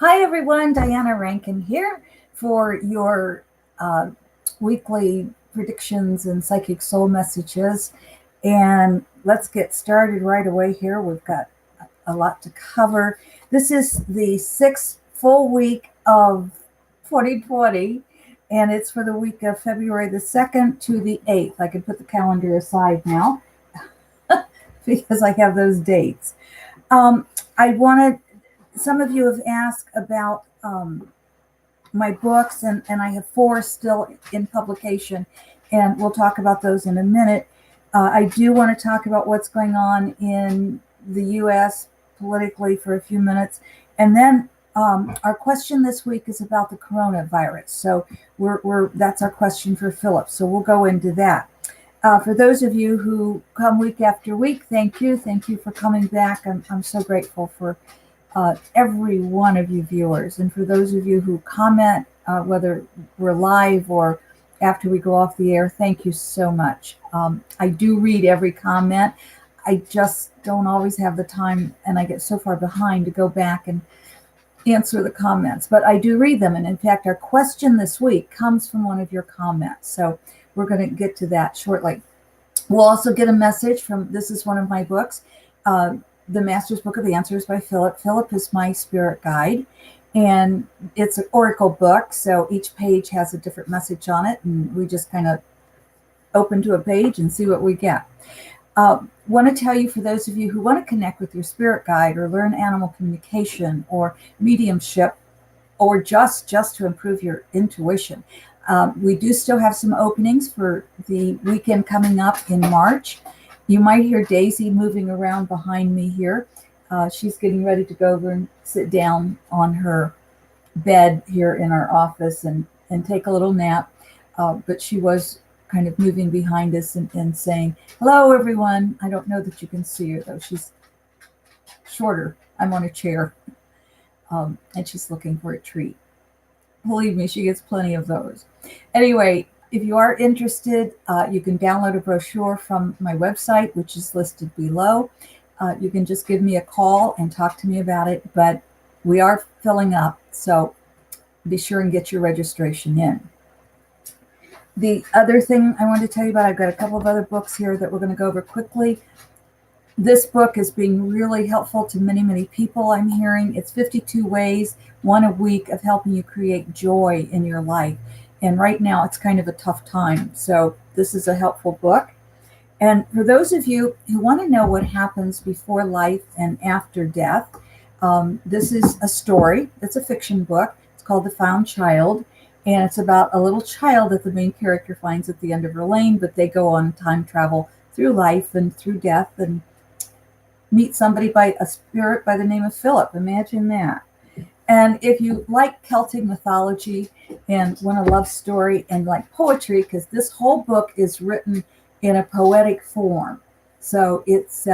Hi, everyone. Diana Rankin here for your weekly predictions and psychic soul messages. And let's get started right away here. We've got a lot to cover. This is the sixth full week of 2020, and it's for the week of February the 2nd to the 8th. I can put the calendar aside now because I have those dates. I wanted Some of you have asked about my books, and I have four still in publication, and we'll talk about those in a minute. I do want to talk about what's going on in the U.S. politically for a few minutes, and then our question this week is about the coronavirus. So that's our question for Phillip. So we'll go into that. For those of you who come week after week, thank you. Thank you for coming back. I'm so grateful for every one of you viewers. And for those of you who comment, whether we're live or after we go off the air, thank you so much. I do read every comment. I just don't always have the time, and I get so far behind to go back and answer the comments, but I do read them. And in fact, our question this week comes from one of your comments. So we're going to get to that shortly. We'll also get a message this is one of my books, The Master's Book of Answers by Phillip. Phillip is my spirit guide, and it's an oracle book. So each page has a different message on it, and we just kind of open to a page and see what we get. Want to tell you, for those of you who want to connect with your spirit guide or learn animal communication or mediumship, or just to improve your intuition, we do still have some openings for the weekend coming up in March. You might hear Daisy moving around behind me here. She's getting ready to go over and sit down on her bed here in our office and take a little nap. But she was kind of moving behind us and saying, hello, everyone. I don't know that you can see her, though. She's shorter. I'm on a chair. And she's looking for a treat. Believe me, she gets plenty of those. Anyway, if you are interested, you can download a brochure from my website, which is listed below. You can just give me a call and talk to me about it, but we are filling up, so be sure and get your registration in. The other thing I wanted to tell you about, I've got a couple of other books here that we're going to go over quickly. This book is being really helpful to many, many people, I'm hearing. It's 52 ways, one a week, of helping you create joy in your life. And right now, it's kind of a tough time. So this is a helpful book. And for those of you who want to know what happens before life and after death, this is a story. It's a fiction book. It's called The Found Child. And it's about a little child that the main character finds at the end of her lane, but they go on time travel through life and through death and meet somebody, a spirit by the name of Phillip. Imagine that. And if you like Celtic mythology and want a love story and like poetry, because this whole book is written in a poetic form. So it's,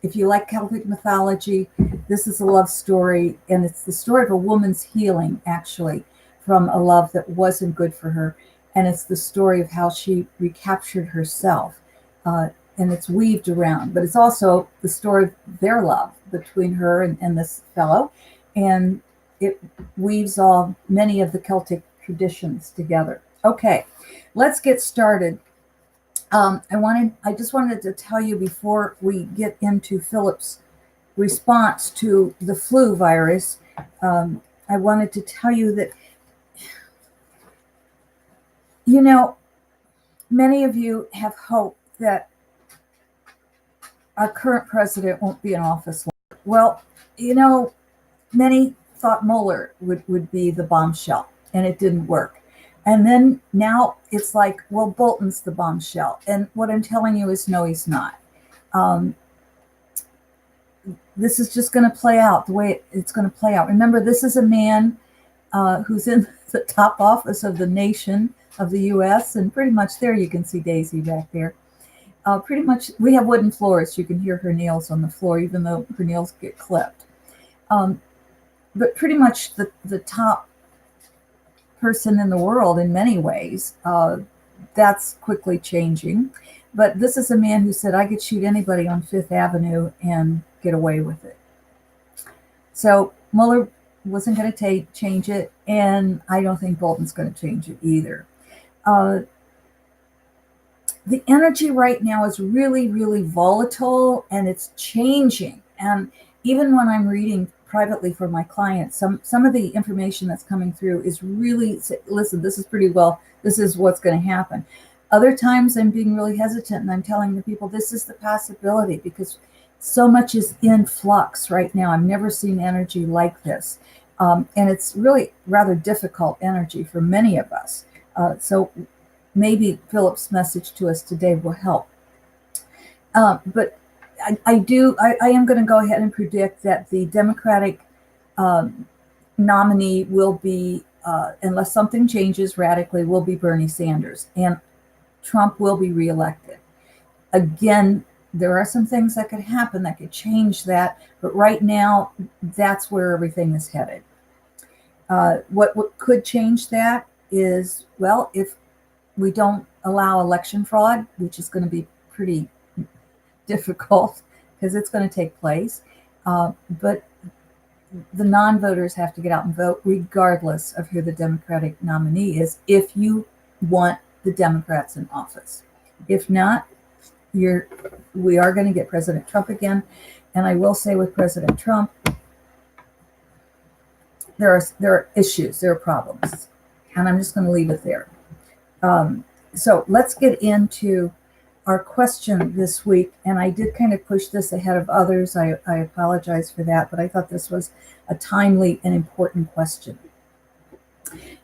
if you like Celtic mythology, this is a love story. And it's the story of a woman's healing, actually, from a love that wasn't good for her. And it's the story of how she recaptured herself. And it's weaved around. But it's also the story of their love between her and this fellow. And it weaves many of the Celtic traditions together. Okay, let's get started. I just wanted to tell you before we get into Philip's response to the flu virus. I wanted to tell you that, many of you have hope that our current president won't be in office long. Well, many thought Mueller would be the bombshell, and it didn't work. And then now it's like, well, Bolton's the bombshell. And what I'm telling you is, no, he's not. This is just going to play out the way it's going to play out. Remember, this is a man who's in the top office of the nation of the U.S. And pretty much there you can see Daisy back there. Pretty much, we have wooden floors. You can hear her nails on the floor, even though her nails get clipped. But pretty much the top person in the world in many ways. That's quickly changing. But this is a man who said, I could shoot anybody on Fifth Avenue and get away with it. So Mueller wasn't going to change it, and I don't think Bolton's going to change it either. Uh, the energy right now is really, really volatile, and it's changing. And even when I'm reading privately for my clients, some of the information that's coming through is really, listen, this is pretty well, this is what's going to happen. Other times I'm being really hesitant, and I'm telling the people this is the possibility, because so much is in flux right now. I've never seen energy like this. And it's really rather difficult energy for many of us. So maybe Philip's message to us today will help. But I am going to go ahead and predict that the Democratic nominee will be, unless something changes radically, will be Bernie Sanders, and Trump will be reelected. Again, there are some things that could happen that could change that, but right now, that's where everything is headed. What could change that is, well, if we don't allow election fraud, which is going to be pretty difficult because it's going to take place. But the non-voters have to get out and vote regardless of who the Democratic nominee is if you want the Democrats in office. If not, we are going to get President Trump again. And I will say with President Trump, there are issues, there are problems. And I'm just going to leave it there. So let's get into our question this week. And I did kind of push this ahead of others. I apologize for that, but I thought this was a timely and important question.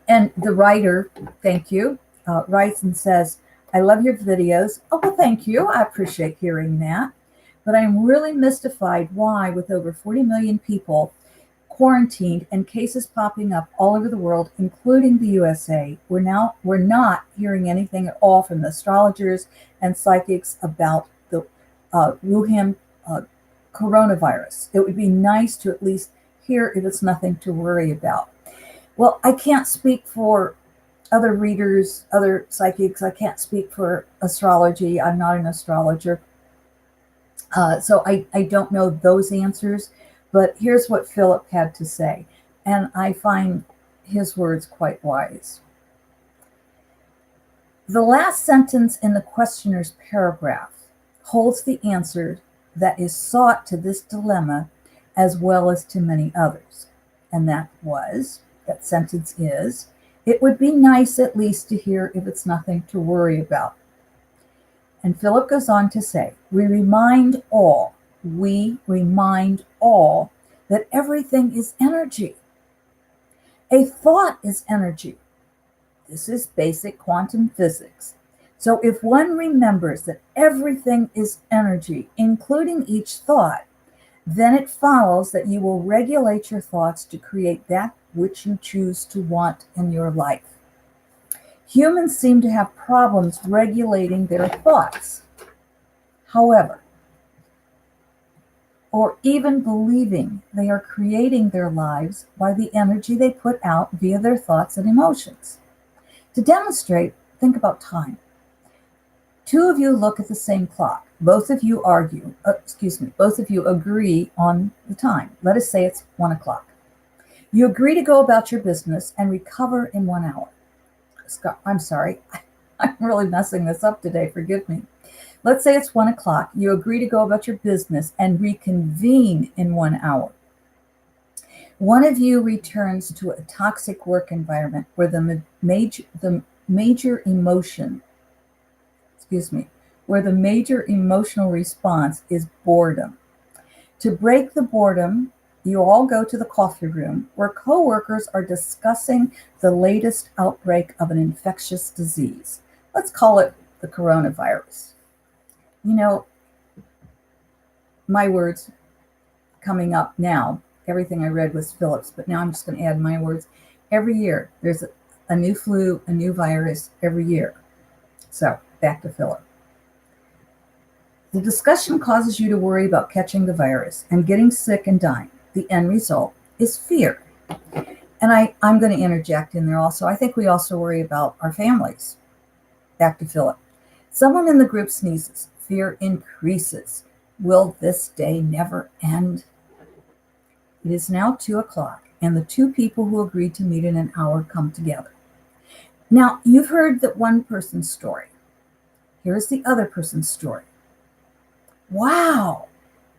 And the writer, thank you, writes and says, I love your videos. Oh, well, thank you. I appreciate hearing that. But I'm really mystified why, with over 40 million people quarantined and cases popping up all over the world, including the USA, we're not hearing anything at all from the astrologers and psychics about the Wuhan coronavirus. It would be nice to at least hear if it's nothing to worry about. Well, I can't speak for other readers, other psychics. I can't speak for astrology. I'm not an astrologer. So I don't know those answers. But here's what Philip had to say, and I find his words quite wise. The last sentence in the questioner's paragraph holds the answer that is sought to this dilemma as well as to many others. And that sentence is, it would be nice at least to hear if it's nothing to worry about. And Philip goes on to say, we remind all that everything is energy. A thought is energy. This is basic quantum physics. So if one remembers that everything is energy, including each thought, then it follows that you will regulate your thoughts to create that which you choose to want in your life. Humans seem to have problems regulating their thoughts. However, or even believing they are creating their lives by the energy they put out via their thoughts and emotions. To demonstrate, think about time. Two of you look at the same clock. Both of you agree on the time. Let us say it's 1 o'clock. You agree to go about your business and recover in 1 hour. I'm sorry, I'm really messing this up today, forgive me. Let's say it's 1 o'clock. You agree to go about your business and reconvene in 1 hour. One of you returns to a toxic work environment where the major emotional response is boredom. To break the boredom, you all go to the coffee room where coworkers are discussing the latest outbreak of an infectious disease. Let's call it the coronavirus. You know, my words coming up now, everything I read was Philip's, but now I'm just going to add my words. Every year, there's a new flu, a new virus every year. So, back to Philip. The discussion causes you to worry about catching the virus and getting sick and dying. The end result is fear. And I'm going to interject in there also. I think we also worry about our families. Back to Philip. Someone in the group sneezes. Fear increases. Will this day never end? It is now 2 o'clock, and the two people who agreed to meet in an hour come together. Now, you've heard that one person's story. Here's the other person's story. Wow,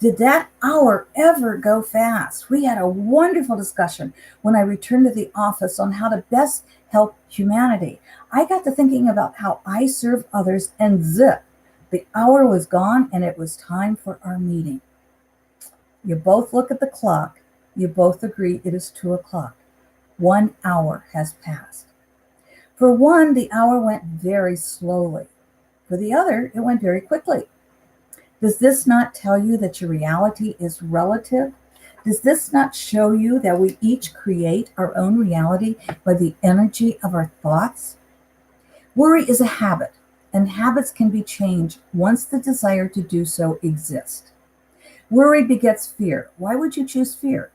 did that hour ever go fast? We had a wonderful discussion when I returned to the office on how to best help humanity. I got to thinking about how I serve others, and zip, the hour was gone and it was time for our meeting. You both look at the clock. You both agree it is 2:00. 1 hour has passed. For one, the hour went very slowly. For the other, it went very quickly. Does this not tell you that your reality is relative? Does this not show you that we each create our own reality by the energy of our thoughts? Worry is a habit, and habits can be changed once the desire to do so exists. Worry begets fear. Why would you choose fear?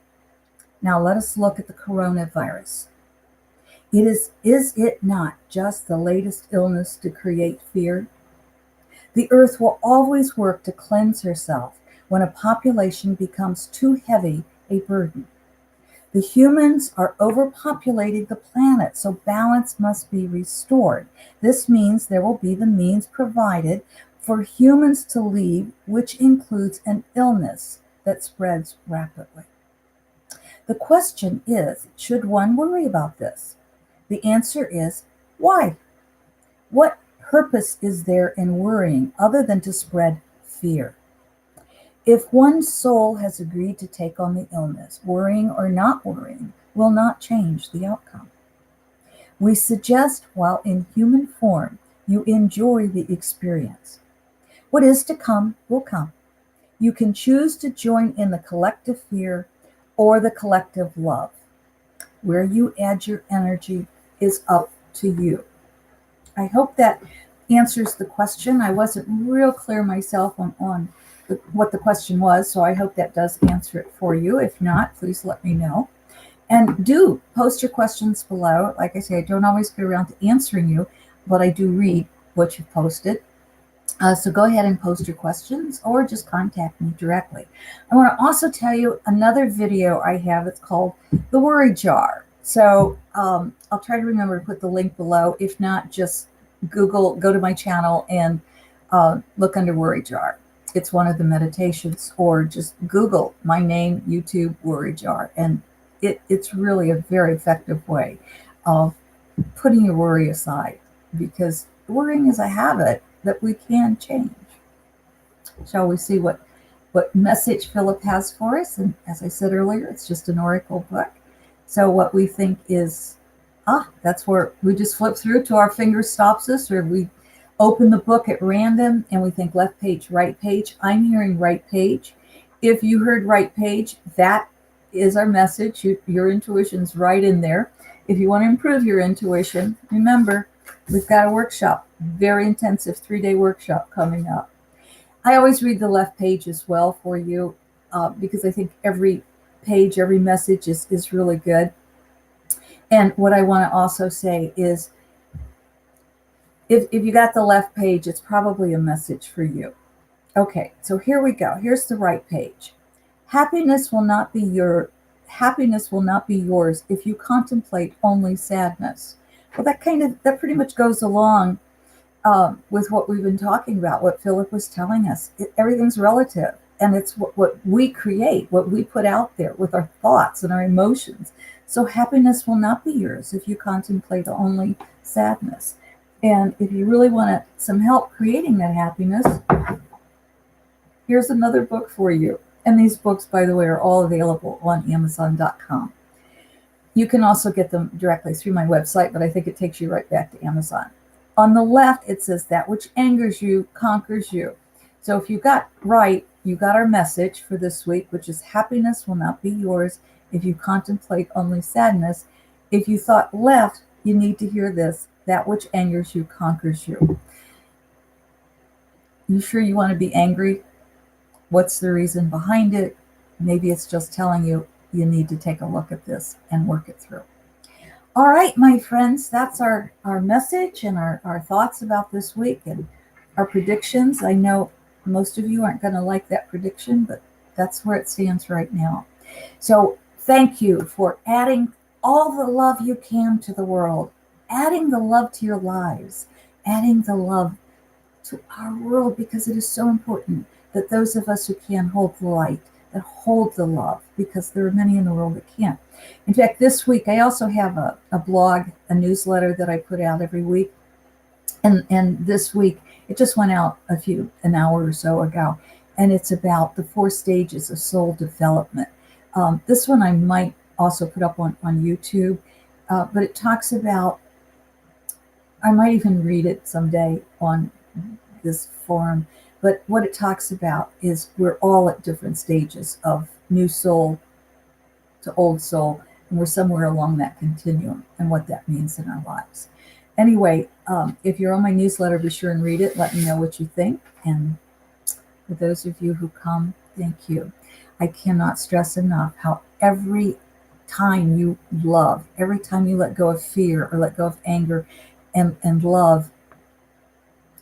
Now let us look at the coronavirus. Is it not just the latest illness to create fear? The earth will always work to cleanse herself when a population becomes too heavy a burden. The humans are overpopulating the planet, so balance must be restored. This means there will be the means provided for humans to leave, which includes an illness that spreads rapidly. The question is, should one worry about this? The answer is, why? What purpose is there in worrying other than to spread fear? If one soul has agreed to take on the illness, worrying or not worrying will not change the outcome. We suggest while in human form, you enjoy the experience. What is to come will come. You can choose to join in the collective fear or the collective love. Where you add your energy is up to you. I hope that answers the question. I wasn't real clear myself on what the question was, so I hope that does answer it for you. If not, please let me know. And do post your questions below. Like I say, I don't always get around to answering you, but I do read what you've posted. So go ahead and post your questions or just contact me directly. I want to also tell you another video I have. It's called The Worry Jar. So I'll try to remember to put the link below. If not, just go to my channel and look under Worry Jar. It's one of the meditations, or just Google my name, YouTube, Worry Jar. And it's really a very effective way of putting your worry aside, because worrying is a habit that we can change. Shall we see what message Phillip has for us? And as I said earlier, it's just an oracle book. So what we think is, that's where we just flip through to our finger stops us, or we open the book at random and we think left page, right page. I'm hearing right page. If you heard right page, that is our message. Your intuition's right in there. If you want to improve your intuition, remember, we've got a workshop, very intensive 3-day workshop coming up. I always read the left page as well for you because I think every page, every message is really good. And what I want to also say is, if you got the left page, it's probably a message for you. Okay, so here we go. Here's the right page. Happiness will not be yours if you contemplate only sadness. Well, that pretty much goes along with what we've been talking about, what Phillip was telling us. Everything's relative, and it's what we create, what we put out there with our thoughts and our emotions. So happiness will not be yours if you contemplate only sadness. And if you really want some help creating that happiness, here's another book for you. And these books, by the way, are all available on Amazon.com. You can also get them directly through my website, but I think it takes you right back to Amazon. On the left, it says that which angers you conquers you. So if you got right, you got our message for this week, which is happiness will not be yours if you contemplate only sadness. If you thought left, you need to hear this. That which angers you conquers you. You sure you want to be angry? What's the reason behind it? Maybe it's just telling you you need to take a look at this and work it through. All right, my friends, that's our message and our thoughts about this week and our predictions. I know most of you aren't going to like that prediction, but that's where it stands right now. So thank you for adding all the love you can to the world, adding the love to your lives, adding the love to our world, because it is so important that those of us who can hold the light, that hold the love, because there are many in the world that can't. In fact, this week I also have a blog, a newsletter that I put out every week. And this week it just went out an hour or so ago, and it's about the 4 stages of soul development. This one I might also put up on YouTube, but it talks about, I might even read it someday on this forum, but what it talks about is we're all at different stages of new soul to old soul, and we're somewhere along that continuum and what that means in our lives. Anyway, if you're on my newsletter, be sure and read it. Let me know what you think. And for those of you who come, thank you. I cannot stress enough how every time you love, every time you let go of fear or let go of anger and love,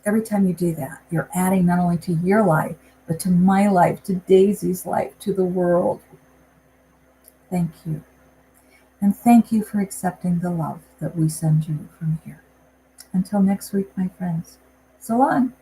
every time you do that, you're adding not only to your life, but to my life, to Daisy's life, to the world. Thank you. And thank you for accepting the love that we send you from here. Until next week, my friends. So long.